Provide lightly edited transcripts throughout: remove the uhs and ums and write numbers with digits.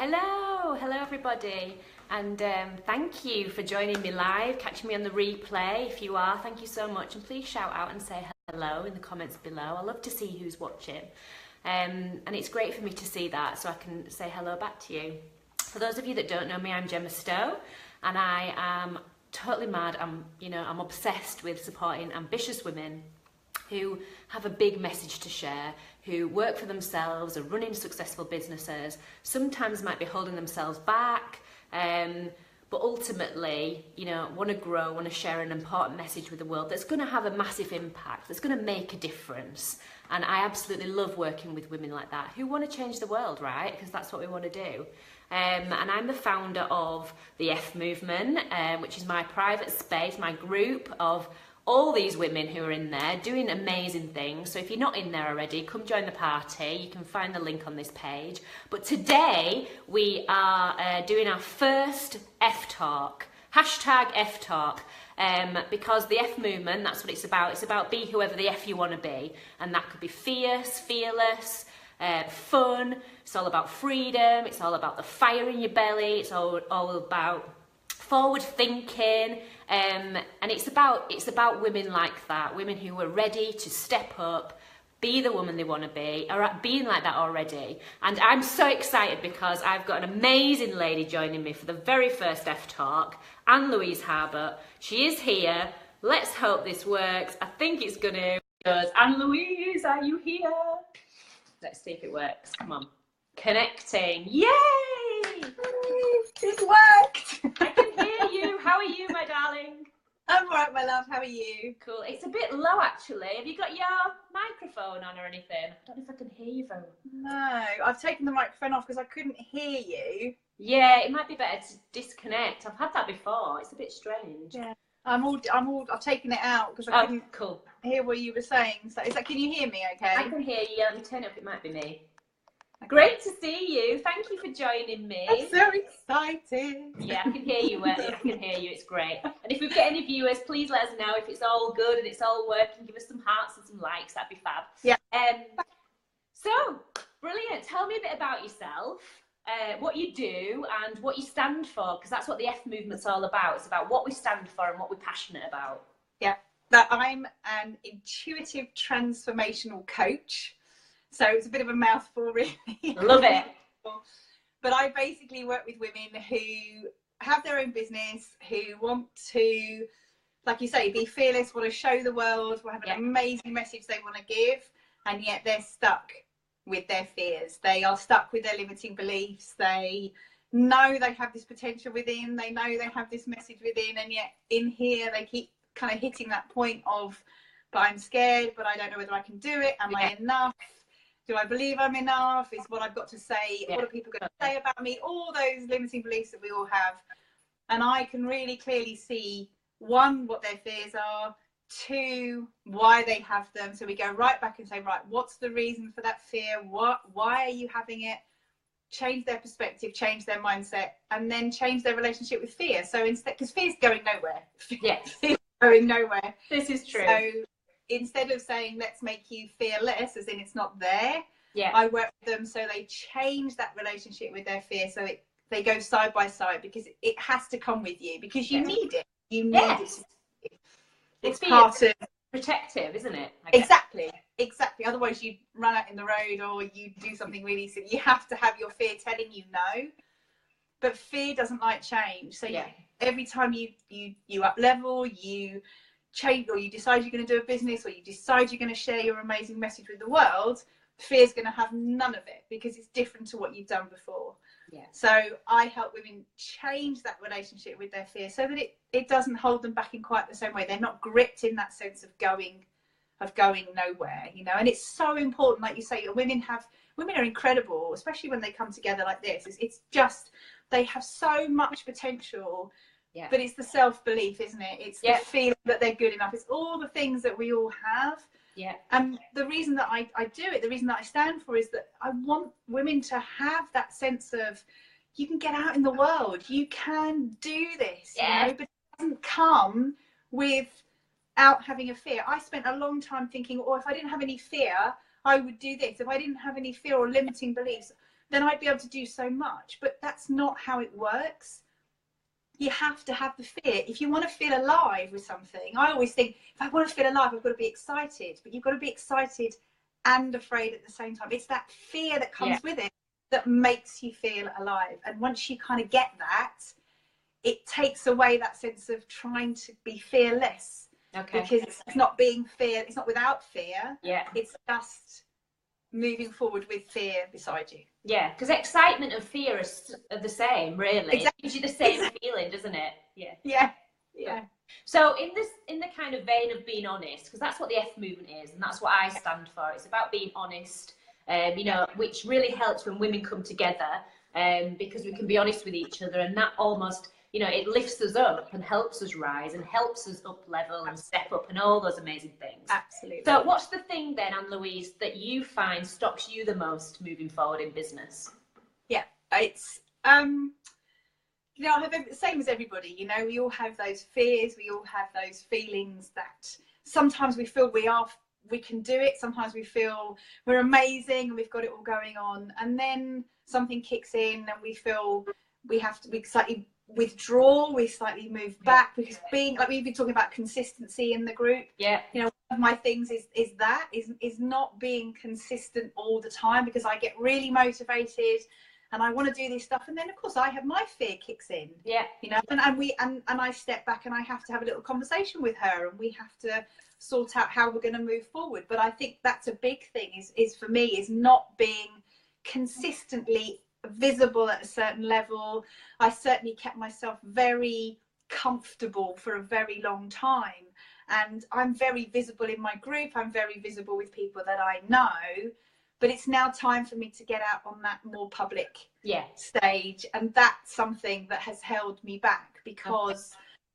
Hello everybody, and thank you for joining me live, catching me on the replay. If you are, thank you so much, and please shout out and say hello in the comments below. I love to see who's watching, and it's great for me to see that, so I can say hello back to you. For those of you that don't know me, I'm Gemma Stowe, and I am totally mad. I'm obsessed with supporting ambitious women who have a big message to share, who work for themselves, are running successful businesses, sometimes might be holding themselves back, but ultimately, want to grow, want to share an important message with the world that's going to have a massive impact, that's going to make a difference. And I absolutely love working with women like that who want to change the world, right? Because that's what we want to do. And I'm the founder of the F Movement, which is my private space, my group of all these women who are in there doing amazing things. So if you're not in there already, come join the party. You can find the link on this page. But today we are doing our first F Talk, hashtag F Talk, because the F Movement, that's what it's about. It's about be whoever the F you want to be. And that could be fierce, fearless, fun. It's all about freedom. It's all about the fire in your belly. It's all about forward thinking, and it's about women like that, women who are ready to step up, be the woman they want to be, or being like that already. And I'm so excited because I've got an amazing lady joining me for the very first F Talk, Anne-Louise Harbert. She is here. Let's hope this works. I think it's gonna. Goes, Anne-Louise, are you here? Let's see if it works. Come on. Connecting. Yay! It worked! I can hear you. How are you, my darling? I'm alright, my love. How are you? Cool. It's a bit low, actually. Have you got your microphone on or anything? I don't know if I can hear you very well. No, I've taken the microphone off because I couldn't hear you. Yeah, it might be better to disconnect. I've had that before. It's a bit strange. Yeah. I've taken it out because I couldn't cool. hear what you were saying. So can you hear me okay? I can hear you. Yeah, let me turn it up. It might be me. Great to see you. Thank you for joining me. I'm so excited. Yeah, I can hear you. I can hear you. It's great. And if we get any viewers, please let us know if it's all good and it's all working. Give us some hearts and some likes. That'd be fab. Yeah. So, brilliant. Tell me a bit about yourself, what you do and what you stand for, because that's what the F Movement's all about. It's about what we stand for and what we're passionate about. Yeah. That I'm an intuitive transformational coach. So it's a bit of a mouthful, really. Love it. But I basically work with women who have their own business, who want to, like you say, be fearless, want to show the world, want to have an amazing message they want to give, and yet they're stuck with their fears. They are stuck with their limiting beliefs. They know they have this potential within. They know they have this message within, and yet in here they keep kind of hitting that point of, but I'm scared, but I don't know whether I can do it. Am I enough? Do I believe I'm enough? Is what I've got to say? What are people going to say about me? All those limiting beliefs that we all have. And I can really clearly see, one, what their fears are, two, why they have them. So we go right back and say, right, what's the reason for that fear? Why are you having it? Change their perspective, change their mindset, and then change their relationship with fear. So instead, because fear's going nowhere. Yes. Fear's going nowhere. This is true. So instead of saying let's make you fearless, as in it's not there, I work with them so they change that relationship with their fear, so they go side by side, because it has to come with you, because you need it. You need it. It's part of protective, isn't it? Exactly. Otherwise you run out in the road or you do something really silly. You have to have your fear telling you no. But fear doesn't like change. So every time you up level, you change, or you decide you're going to do a business, or you decide you're going to share your amazing message with the world, fear's going to have none of it, because it's different to what you've done before. So I help women change that relationship with their fear so that it doesn't hold them back in quite the same way. They're not gripped in that sense of going nowhere, and it's so important. Like you say, women are incredible, especially when they come together like this. It's just, they have so much potential. But it's the self-belief, isn't it? It's the feeling that they're good enough. It's all the things that we all have. And the reason that I do it, the reason that I stand for, is that I want women to have that sense of, you can get out in the world, you can do this, but it doesn't come without having a fear. I spent a long time thinking, if I didn't have any fear, I would do this. If I didn't have any fear or limiting beliefs, then I'd be able to do so much. But that's not how it works. You have to have the fear. If you want to feel alive with something, I always think, if I want to feel alive, I've got to be excited. But you've got to be excited and afraid at the same time. It's that fear that comes with it that makes you feel alive. And once you kind of get that, it takes away that sense of trying to be fearless. Okay. Because it's not being fear, it's not without fear. Yeah. It's just moving forward with fear beside you. Yeah, because excitement and fear are the same, really. Exactly. It gives you the same feeling, doesn't it? Yeah. Yeah. Yeah. So in the kind of vein of being honest, because that's what the F movement is, and that's what I stand for. It's about being honest, you know, which really helps when women come together, because we can be honest with each other, and that almost, you know, it lifts us up and helps us rise and helps us up level and step up and all those amazing things. Absolutely. So what's the thing then, Anne-Louise, that you find stops you the most moving forward in business? Yeah, it's, you know, I have the same as everybody, you know, we all have those fears, we all have those feelings that sometimes we feel we can do it, sometimes we feel we're amazing and we've got it all going on, and then something kicks in and we feel we slightly withdraw, we slightly move back, because being, like we've been talking about consistency in the group, you know, one of my things is not being consistent all the time, because I get really motivated and I want to do this stuff, and then of course I have my fear kicks in, you know, and I step back and I have to have a little conversation with her, and we have to sort out how we're going to move forward. But I think that's a big thing, is for me, is not being consistently visible at a certain level. I certainly kept myself very comfortable for a very long time, and I'm very visible in my group, I'm very visible with people that I know, but it's now time for me to get out on that more public stage, and that's something that has held me back, because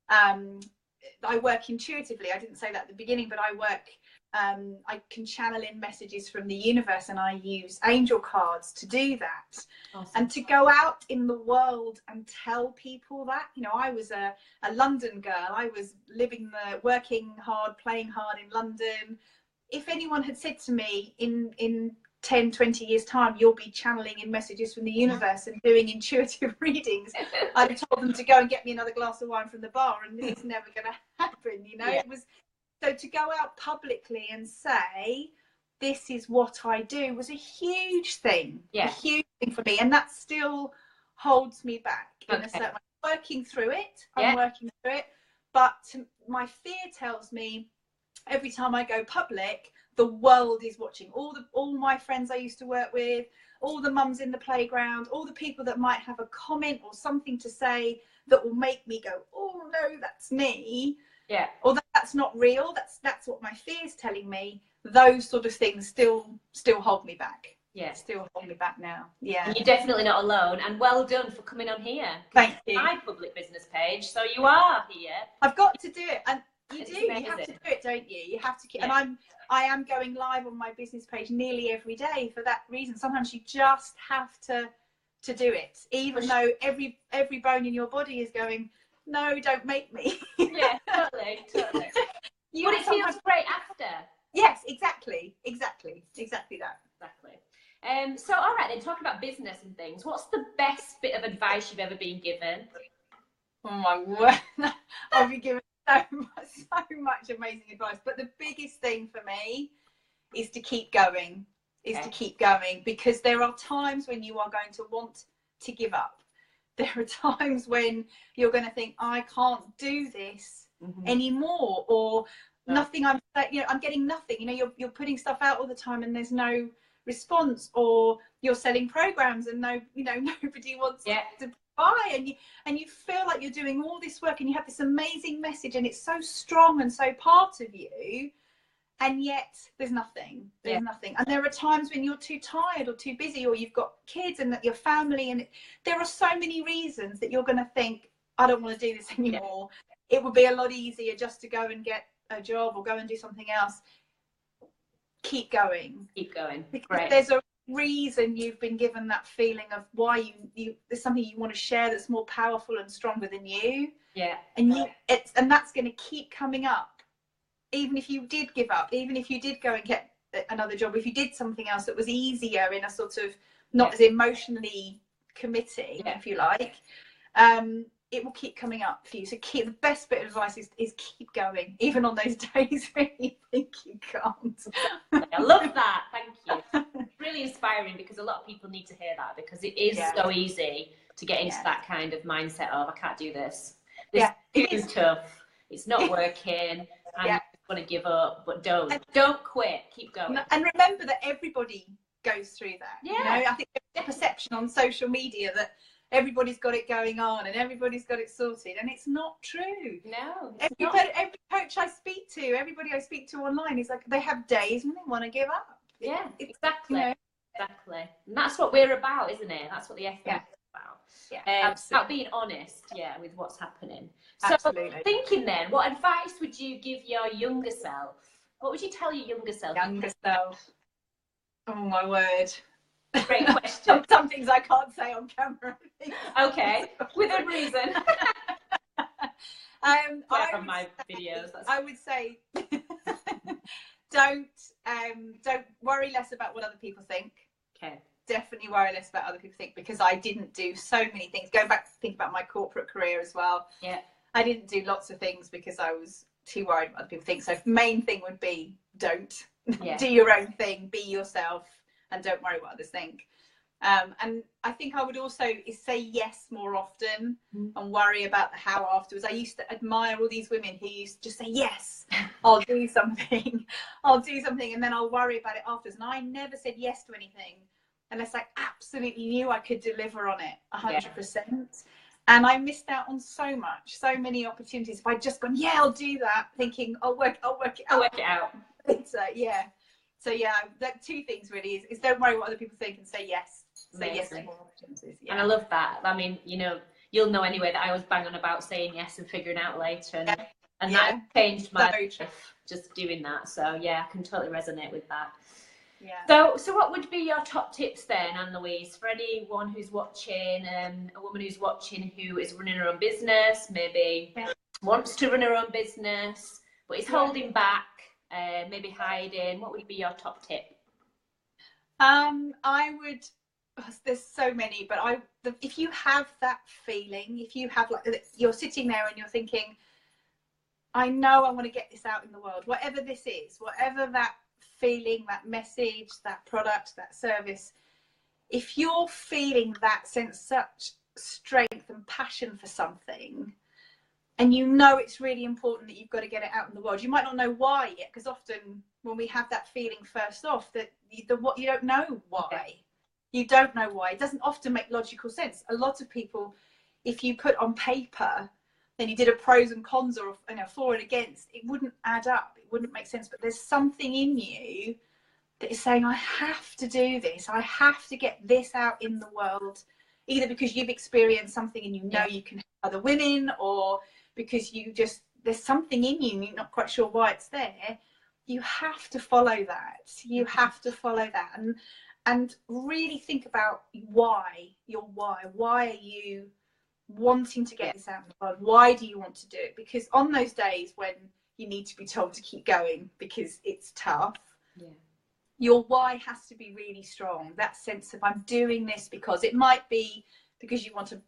I work intuitively. I didn't say that at the beginning, but I can channel in messages from the universe, and I use angel cards to do that. Awesome. And to go out in the world and tell people that, you know, I was a London girl. I was working hard, playing hard in London. If anyone had said to me in 10, 20 years time, you'll be channeling in messages from the universe and doing intuitive readings, I'd have told them to go and get me another glass of wine from the bar, and this is never going to happen, you know. It was, so to go out publicly and say, this is what I do, was a huge thing, a huge thing for me, and that still holds me back in a certain way. Working through it, I'm working through it, but my fear tells me every time I go public, the world is watching. All my friends I used to work with, all the mums in the playground, all the people that might have a comment or something to say that will make me go, oh no, that's me. Yeah. Or that's not real. That's what my fear is telling me. Those sort of things still hold me back. Yeah. Still hold me back now. Yeah. And you're definitely not alone. And well done for coming on here. Thank you. My public business page. So you are here. I've got to do it. And you do. You have to do it, don't you? You have to keep. And I am going live on my business page nearly every day for that reason. Sometimes you just have to do it, even though every bone in your body is going, no, don't make me. Yeah, totally. But it feels great after. Yes, exactly that. Exactly. So, all right, then, talking about business and things, what's the best bit of advice you've ever been given? Oh my word, I've been given so much amazing advice, but the biggest thing for me is to keep going. To keep going, because there are times when you are going to want to give up. There are times when you're going to think, I can't do this anymore, or nothing. I'm getting nothing. You know, you're putting stuff out all the time and there's no response, or you're selling programs and nobody wants to buy, and you feel like you're doing all this work and you have this amazing message and it's so strong and so part of you, and yet there's nothing. Nothing. And there are times when you're too tired or too busy, or you've got kids and your family, and there are so many reasons that you're going to think, I don't want to do this anymore. It would be a lot easier just to go and get a job or go and do something else. Keep going. Because there's a reason you've been given that feeling of why there's something you want to share that's more powerful and stronger than you. And that's going to keep coming up. Even if you did give up, even if you did go and get another job, if you did something else that was easier in a sort of not as emotionally committing, if you like, it will keep coming up for you. So the best bit of advice is keep going, even on those days when you think you can't. I love that. Thank you. Really inspiring, because a lot of people need to hear that, because it is so easy to get into that kind of mindset of, I can't do this. This is too tough. It's not working. I just want to give up, but don't quit. Keep going. And remember that everybody goes through that. Yeah. You know, I think there's a perception on social media that everybody's got it going on and everybody's got it sorted, and it's not true. No. Every coach I speak to, everybody I speak to online is like, they have days when they want to give up. Yeah, exactly. You know? Exactly. And that's what we're about, isn't it? That's what the FBA is about. Yeah, absolutely. About being honest, with what's happening. Absolutely. So thinking then, what advice would you give your younger self? What would you tell your younger self? Oh my word. Great question. Some things I can't say on camera. Okay, with a reason. My videos. I would say don't worry less about what other people think. Okay. Definitely worry less about other people think, because I didn't do so many things. Go back to think about my corporate career as well. Yeah. I didn't do lots of things because I was too worried what other people think. So main thing would be don't. Do your own thing, be yourself, and don't worry what others think. And I think I would also say yes more often and worry about the how afterwards. I used to admire all these women who used to just say, yes, I'll do something. I'll do something, and then I'll worry about it afterwards. And I never said yes to anything unless I absolutely knew I could deliver on it 100%. And I missed out on so many opportunities. If I'd just gone, I'll do that, thinking I'll work it out. So that two things really is don't worry what other people think, and say yes. Say yes to more opportunities. And I love that. I mean, you'll know anyway that I was banging about saying yes and figuring out later, and that changed my life, just doing that. So I can totally resonate with that. Yeah. So what would be your top tips then, Anne-Louise, for anyone who's watching, a woman who's watching who is running her own business, maybe wants to run her own business, but is holding back, maybe hiding? What would be your top tip? I would. There's so many, but if you have that feeling, if you have you're sitting there and you're thinking, I know I want to get this out in the world, whatever this is, whatever that feeling, that message, that product, that service, if you're feeling that sense, such strength and passion for something, and you know it's really important that you've got to get it out in the world, you might not know why yet, because often when we have that feeling first off, that you don't know why. You don't know why. It doesn't often make logical sense. A lot of people, if you put on paper, then you did a pros and cons or for and against, it wouldn't add up. It wouldn't make sense. But there's something in you that is saying, I have to do this. I have to get this out in the world, either because you've experienced something and you know you can help other women, or because there's something in you and you're not quite sure why it's there. You have to follow that. You have to follow that. And really think about why are you wanting to get this out in the world? Why do you want to do it? Because on those days when you need to be told to keep going because it's tough, your why has to be really strong. That sense of, I'm doing this because it might be because you want a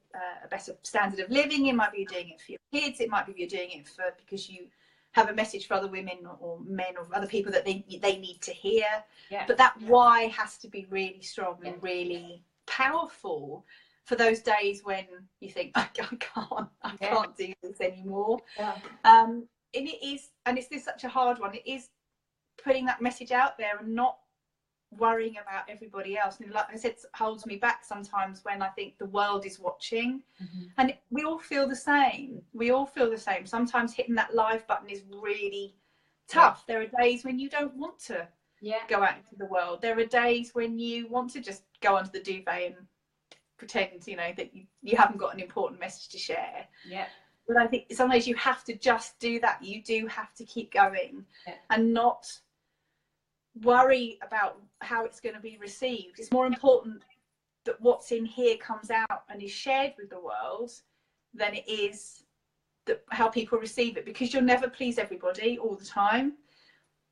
better standard of living. It might be you're doing it for your kids. It might be you're doing it because you have a message for other women or men or other people that they need to hear. But that why has to be really strong and really powerful for those days when you think, I can't do this anymore. And it's such a hard one. It is putting that message out there and not worrying about everybody else. And like I said, it holds me back sometimes when I think the world is watching. And we all feel the same. Sometimes hitting that live button is really tough. There are days when you don't want to go out into the world. There are days when you want to just go under the duvet and pretend, that you haven't got an important message to share. But I think sometimes you have to just do that. You do have to keep going and not worry about how it's going to be received. It's more important that what's in here comes out and is shared with the world than it is how people receive it, because you'll never please everybody all the time.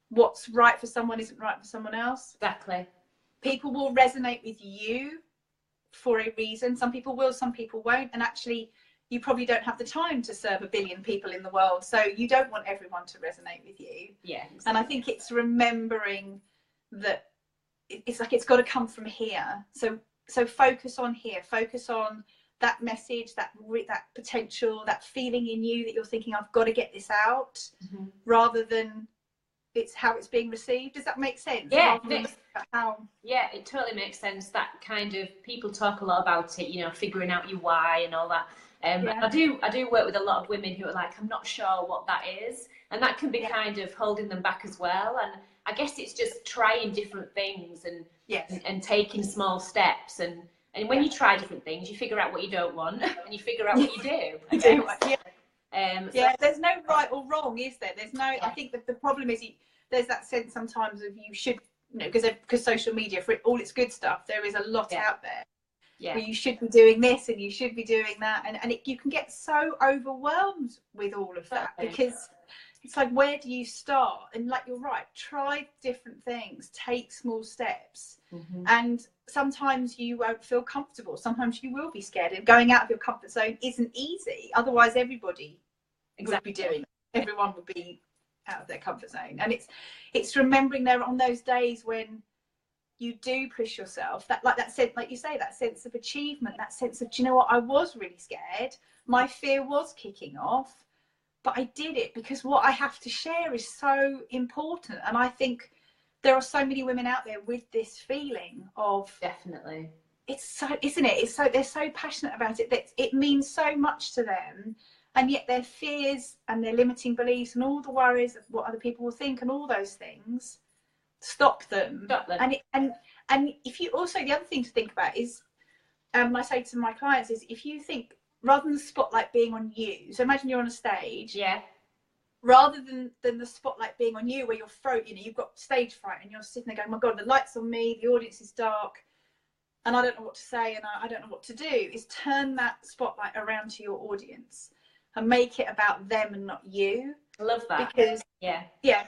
What's right for someone isn't right for someone else. Exactly. People will resonate with you for a reason. Some people will, some people won't. And actually, you probably don't have the time to serve 1 billion people in the world. So you don't want everyone to resonate with you. Yeah. Exactly. And I think it's remembering that it's like, it's got to come from here. So focus on here, focus on that message, that potential, that feeling in you that you're thinking, I've got to get this out, rather than it's how it's being received. Does that make sense? Yeah, Yeah, it totally makes sense. That kind of, people talk a lot about it, you know, figuring out your why and all that. I do work with a lot of women who are like, I'm not sure what that is, and that can be kind of holding them back as well. And I guess it's just trying different things and taking small steps, and when you try different things, you figure out what you don't want and you figure out what you do. There's no right or wrong, is there? There's no. I think that the problem is there's that sense sometimes of you should, you know, because social media, for all its good stuff, there is a lot out there. Where you should be doing this and you should be doing that, and you can get so overwhelmed with all of that, because it's like, where do you start? And like, you're right, try different things, take small steps, and sometimes you won't feel comfortable, sometimes you will be scared, and going out of your comfort zone isn't easy. Otherwise everybody would be doing it. Everyone would be out of their comfort zone. And it's remembering there on those days when you do push yourself, that sense, like you say, that sense of achievement, that sense of, do you know what, I was really scared, my fear was kicking off, but I did it because what I have to share is so important. And I think there are so many women out there with this feeling of, definitely, it's so, isn't it, it's so, they're so passionate about it that it means so much to them, and yet their fears and their limiting beliefs and all the worries of what other people will think and all those things stop them. And if you also, the other thing to think about is, I say to my clients, is if you think, rather than the spotlight being on you, so imagine you're on a stage, rather than the spotlight being on you, where you're you've got stage fright and you're sitting there going, my God, the light's on me, the audience is dark, and I don't know what to say, and I don't know what to do, is turn that spotlight around to your audience and make it about them and not you. I love that. Because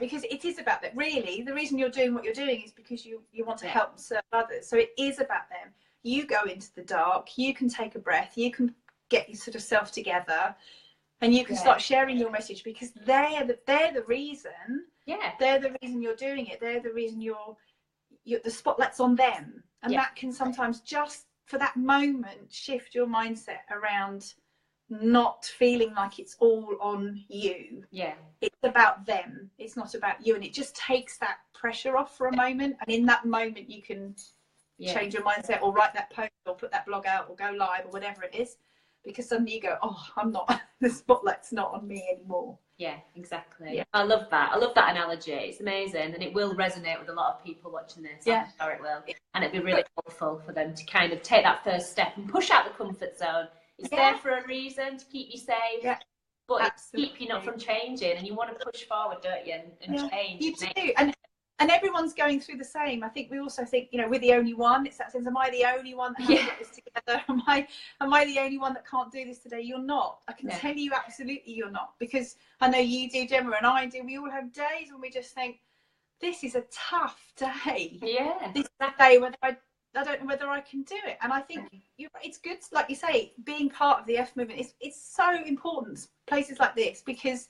because it is about that. Really, the reason you're doing what you're doing is because you want to help and serve others. So it is about them. You go into the dark, you can take a breath, you can get your sort of self together, and you can start sharing your message, because they're the reason. They're the reason you're doing it. They're the reason you're the spotlight's on them. And that can sometimes, just for that moment, shift your mindset around not feeling like it's all on you. It's about them, it's not about you, and it just takes that pressure off for a moment, and in that moment you can change your mindset, or write that post, or put that blog out, or go live, or whatever it is, because suddenly you go, oh, I'm not, the spotlight's not on me anymore. Exactly. I love that analogy. It's amazing, and it will resonate with a lot of people watching this. I'm sure it will, and it'd be really helpful for them to kind of take that first step and push out the comfort zone. It's there for a reason, to keep you safe, but it keep you not from changing, and you want to push forward, don't you, and change. You do, and everyone's going through the same. I think we also think, you know, we're the only one. It's that sense, am I the only one that hasn't got this together? Am I the only one that can't do this today? You're not. I can tell you absolutely you're not, because I know you do, Gemma, and I do. We all have days when we just think, this is a tough day. This is a day when I don't know whether I can do it. And I think it's good, like you say, being part of the F movement. It's so important, places like this, because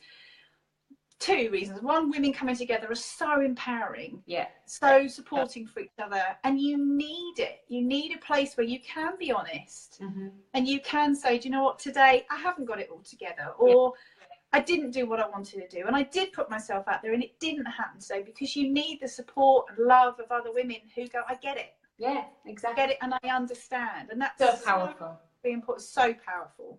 two reasons. One, women coming together are so empowering, so supporting for each other, and you need it. You need a place where you can be honest, and you can say, do you know what, today I haven't got it all together, or I didn't do what I wanted to do, and I did put myself out there and it didn't happen today, because you need the support and love of other women who go, I get it. Exactly. I get it, and I understand, and that's so powerful. So important, so powerful.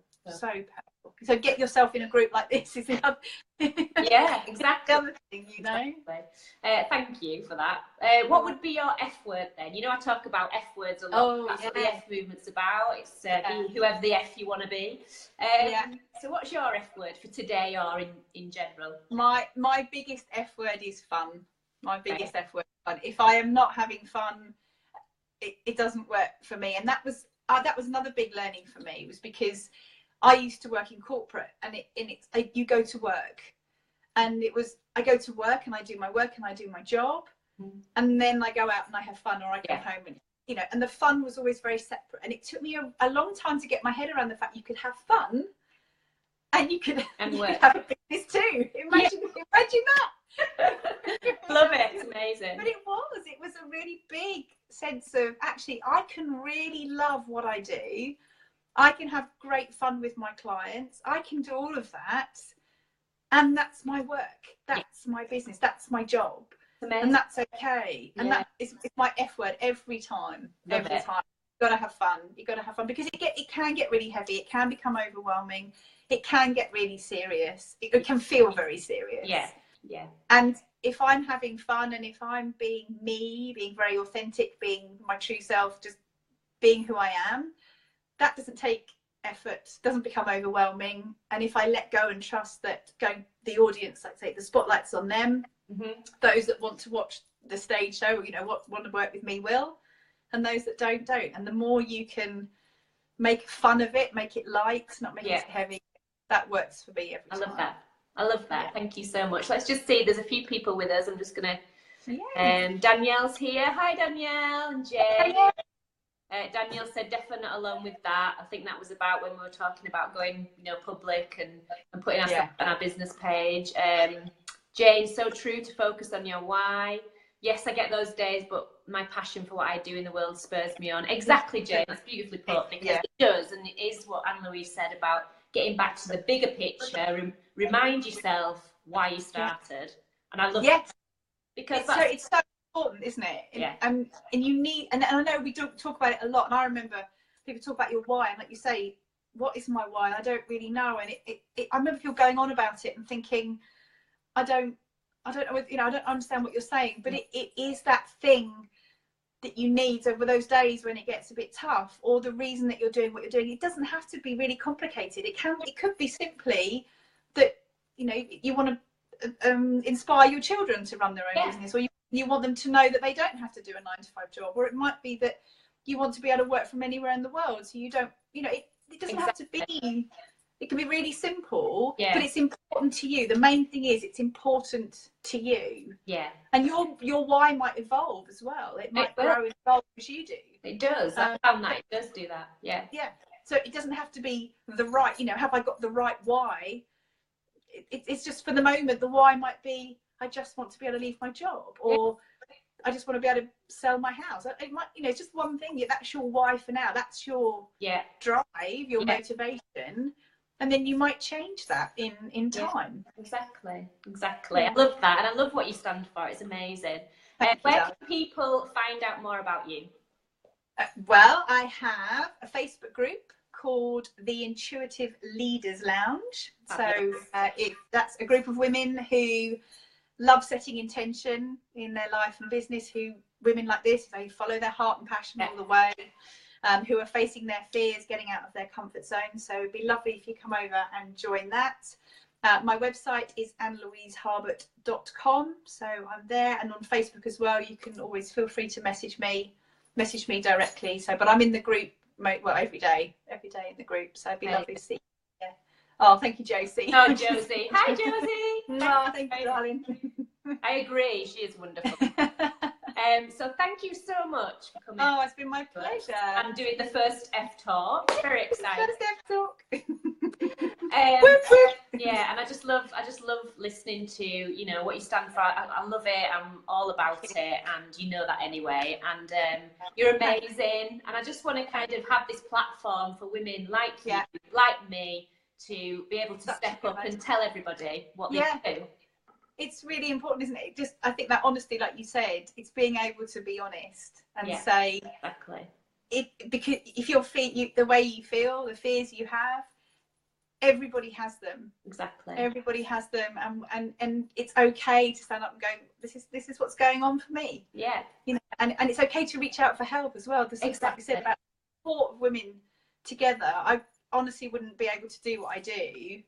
So get yourself in a group like this is the other, exactly. other thing, you know. Thank you for that. What would be your F word then? You know, I talk about F words a lot. That's what the F movement's about. It's be whoever the F you want to be. So what's your F word for today, or in general? My biggest F word is fun. My biggest F word is fun. If I am not having fun, it doesn't work for me. And that was another big learning for me, was because I used to work in corporate, and you go to work, and I go to work and I do my work and I do my job, and then I go out and I have fun, or I come home and, you know, and the fun was always very separate. And it took me a long time to get my head around the fact you could have fun and you could have a business too. Imagine that. Love it. It's amazing. But it was a really big sense of, actually, I can really love what I do. I can have great fun with my clients. I can do all of that. And that's my work. That's my business. That's my job. And that's okay. And that is my F word every time. Every time. You've got to have fun. You've got to have fun, because it can get really heavy. It can become overwhelming. It can get really serious. It can feel very serious. Yeah. And if I'm having fun, and if I'm being me, being very authentic, being my true self, just being who I am, that doesn't take effort, doesn't become overwhelming. And if I let go and trust that the audience, like say, the spotlight's on them, those that want to watch the stage show, you know, want to work with me will, and those that don't. And the more you can make fun of it, make it light, not make it heavy, that works for me every time. I love that. Thank you so much. Let's just see, there's a few people with us. I'm just gonna Danielle's here. Hi Danielle and Jay. Danielle said definitely not alone with that. I think that was about when we were talking about going, you know, public and putting ourselves on our business page. Jane, so true to focus on your why. Yes, I get those days, but my passion for what I do in the world spurs me on. Exactly, Jane. That's beautifully put, because it does, and it is what Anne-Louise said about getting back to the bigger picture. Remind yourself why you started. And I love it. Because it's so important, isn't it? And you need, and I know we don't talk about it a lot, and I remember people talk about your why, and like you say, what is my why? I don't really know. And I remember people going on about it and thinking, I don't know, you know, I don't understand what you're saying, but it is that thing that you need over those days when it gets a bit tough, or the reason that you're doing what you're doing. It doesn't have to be really complicated. It could be simply that, you know, you want to inspire your children to run their own business, or you want them to know that they don't have to do a 9-to-5 job, or it might be that you want to be able to work from anywhere in the world, so you don't, you know, it doesn't have to be. It can be really simple, but it's important to you. The main thing is it's important to you. Yeah. And your why might evolve as well. It might grow and evolve as you do. It does. I found that it does do that. Yeah. Yeah. So it doesn't have to be the right, you know, have I got the right why? It's just for the moment, the why might be, I just want to be able to leave my job, or I just want to be able to sell my house. It might, you know, it's just one thing. That's your why for now. That's your drive, your motivation. And then you might change that in time. Exactly. I love that. And I love what you stand for. It's amazing. Where can people find out more about you? Well, I have a Facebook group called the Intuitive Leaders Lounge. So that's a group of women who love setting intention in their life and business, women like this, they follow their heart and passion all the way. Who are facing their fears, getting out of their comfort zone. So it'd be lovely if you come over and join that. My website is annelouiseharbert.com. So I'm there, and on Facebook as well. You can always feel free to message me directly. So, but I'm in the group, well, every day in the group. So it'd be lovely to see you. Yeah. Oh, thank you, Josie. Oh, Josie. Hi, Josie. Oh, thank you, darling. I agree. She is wonderful. So thank you so much for coming. Oh, it's been my pleasure. I'm doing the first F Talk. Very excited. First F Talk. Yeah, and I just love listening to, you know, what you stand for. I love it. I'm all about it, and you know that anyway. And you're amazing. And I just want to kind of have this platform for women like you, like me, to be able to step up and tell everybody what they do. It's really important, isn't it? Just, I think that honesty, like you said, it's being able to be honest and say, because if the way you feel, the fears you have, everybody has them. Exactly. Everybody has them, and it's okay to stand up and go, this is what's going on for me. Yeah. You know, and it's okay to reach out for help as well. Because like you said about the support of women together, I honestly wouldn't be able to do what I do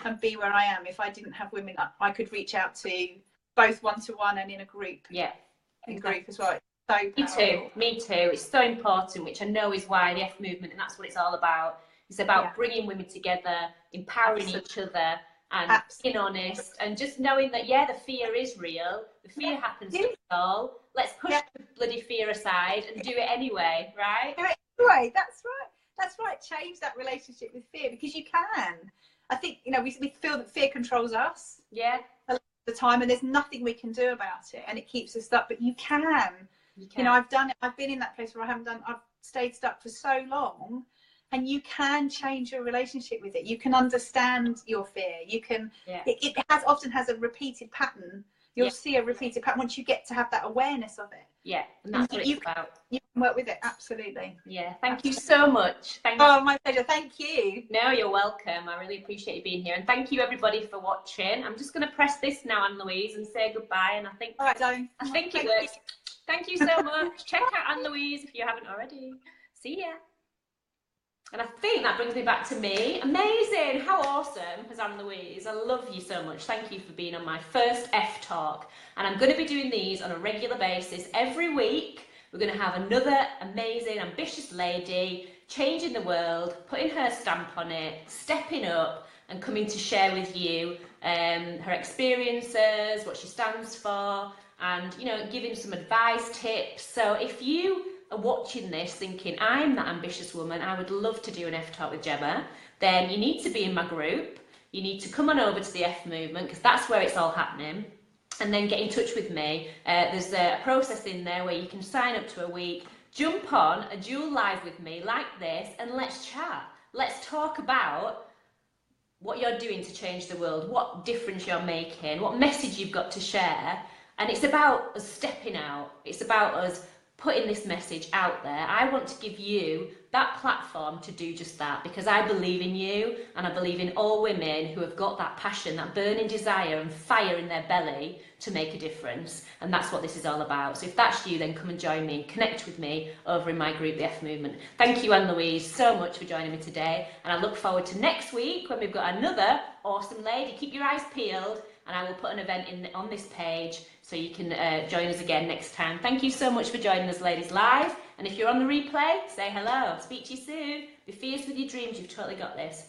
and be where I am if I didn't have women I could reach out to, both one-to-one and in a group. Yeah. In group as well. So me too. It's so important, which I know is why the F movement, and that's what it's all about. It's about bringing women together, empowering each other, and Absolutely. being honest, and just knowing that, yeah, the fear is real. The fear happens to us all. Let's push the bloody fear aside and do it anyway, right? Do it anyway. That's right. That's right. Change that relationship with fear, because you can. I think, you know, we feel that fear controls us. Yeah. A lot of the time, and there's nothing we can do about it, and it keeps us stuck. But you can. You know, I've done it. I've been in that place where I've stayed stuck for so long, and you can change your relationship with it. You can understand your fear. You can. It often has a repeated pattern. You'll see a repeated pattern once you get to have that awareness of it. Yeah, and that's what it's about. You can work with it, absolutely. Yeah, thank you so much. My pleasure. Thank you. No, you're welcome. I really appreciate you being here, and thank you everybody for watching. I'm just going to press this now, Anne Louise, and say goodbye. And I think, all right, darling. I think it works. Thank you so much. Check out Anne Louise if you haven't already. See ya. And I think that brings me back to me. Amazing. How awesome is Anne Louise? I love you so much. Thank you for being on my first F Talk. And I'm going to be doing these on a regular basis every week. We're going to have another amazing, ambitious lady changing the world, putting her stamp on it, stepping up and coming to share with you her experiences, what she stands for, and, you know, giving some advice, tips. So if you are watching this thinking, I'm that ambitious woman, I would love to do an F Talk with Gemma, then you need to be in my group. You need to come on over to the F Movement, because that's where it's all happening, and then get in touch with me. There's a process in there where you can sign up to a week, jump on a dual live with me like this, and let's chat. Let's talk about what you're doing to change the world, what difference you're making, what message you've got to share. And it's about us stepping out. It's about us putting this message out there. I want to give you that platform to do just that, because I believe in you, and I believe in all women who have got that passion, that burning desire and fire in their belly to make a difference. And that's what this is all about. So if that's you, then come and join me and connect with me over in my group, the F Movement. Thank you, Anne Louise, so much for joining me today. And I look forward to next week when we've got another awesome lady. Keep your eyes peeled, and I will put an event on this page so you can join us again next time. Thank you so much for joining us, ladies, live. And if you're on the replay, say hello. Speak to you soon. Be fierce with your dreams. You've totally got this.